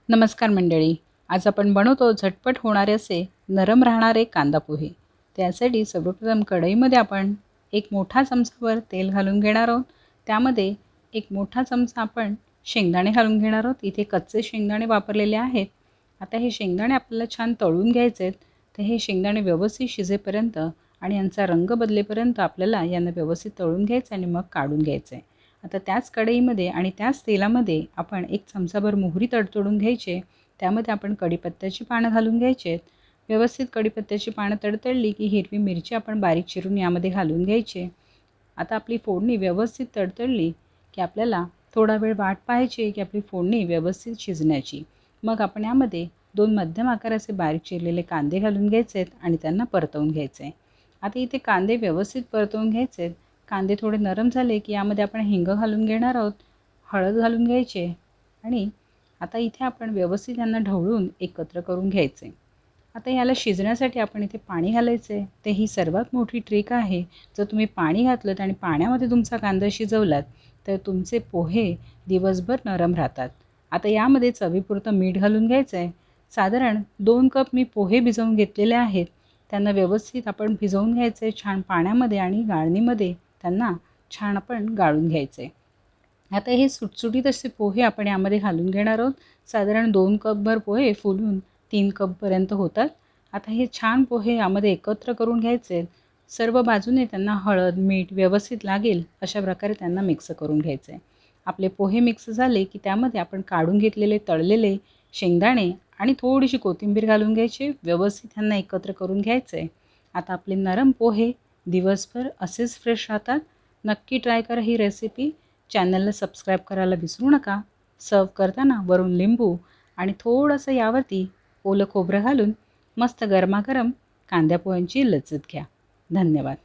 नमस्कार मंडळी. आज आपण बनवतो झटपट होणारे असे नरम राहणारे कांदा पोहे. त्यासाठी सर्वप्रथम कढईमध्ये आपण एक मोठा चमचाभर तेल घालून घेणार आहोत. त्यामध्ये एक मोठा चमचा आपण शेंगदाणे घालून घेणार आहोत. इथे कच्चे शेंगदाणे वापरलेले आहेत. आता हे शेंगदाणे आपल्याला छान तळून घ्यायचे आहेत. तर हे शेंगदाणे व्यवस्थित शिजेपर्यंत आणि यांचा रंग बदलेपर्यंत आपल्याला यांना व्यवस्थित तळून घ्यायचं आणि मग काढून घ्यायचं आहे. आता त्याच कढईमध्ये आणि त्याच तेलामध्ये आपण एक चमचाभर मोहरी तडतडून घ्यायचे. त्यामध्ये आपण कढीपत्त्याची पानं घालून घ्यायचे आहेत. व्यवस्थित कढीपत्त्याची पानं तडतडली की हिरवी मिरची आपण बारीक चिरून यामध्ये घालून घ्यायची. आता आपली फोडणी व्यवस्थित तडतडली की आपल्याला थोडा वेळ वाट पाहायची की आपली फोडणी व्यवस्थित शिजण्याची. मग आपण यामध्ये 2 मध्यम आकाराचे बारीक चिरलेले कांदे घालून घ्यायचे आहेत आणि त्यांना परतवून घ्यायचे आहे. आता इथे कांदे व्यवस्थित परतवून घ्यायचे आहेत. कांदे थोडे नरम झाले की यामध्ये आपण हिंग घालून घेणार आहोत. हळद घालून घ्यायचे आणि आता इथे आपण व्यवस्थित यांना ढवळून एकत्र करून घ्यायचे. आता याला शिजण्यासाठी आपण इथे पाणी घालायचं आहे. ते ही सर्वात मोठी ट्रिक आहे. जर तुम्ही पाणी घातलंत आणि पाण्यामध्ये तुमचा कांदा शिजवलात तर तुमचे पोहे दिवसभर नरम राहतात. आता यामध्ये चवीपुरतं मीठ घालून घ्यायचं आहे. साधारण 2 कप मी पोहे भिजवून घेतलेले आहेत. त्यांना व्यवस्थित आपण भिजवून घ्यायचं आहे छान पाण्यामध्ये आणि गाळणीमध्ये त्यांना छान आपण गाळून घ्यायचे. आता हे सुटसुटीत असे पोहे आपण यामध्ये घालून घेणार आहोत. साधारण 2 कपभर पोहे फुलून 3 कपपर्यंत होतात. आता हे छान पोहे यामध्ये एकत्र करून घ्यायचे. सर्व बाजूने त्यांना हळद मीठ व्यवस्थित लागेल अशा प्रकारे त्यांना मिक्स करून घ्यायचे. आपले पोहे मिक्स झाले की त्यामध्ये आपण काढून घेतलेले तळलेले शेंगदाणे आणि थोडीशी कोथिंबीर घालून घ्यायची. व्यवस्थित त्यांना एकत्र करून घ्यायचे. आता आपले नरम पोहे दिवसभर असेच फ्रेश राहतात. नक्की ट्राय करा ही रेसिपी. चॅनलला सबस्क्राईब करायला विसरू नका. सर्व करताना वरून लिंबू आणि थोडंसं यावरती ओलं खोबरं घालून मस्त गरमागरम कांद्या पोह्यांची लज्जत घ्या. धन्यवाद.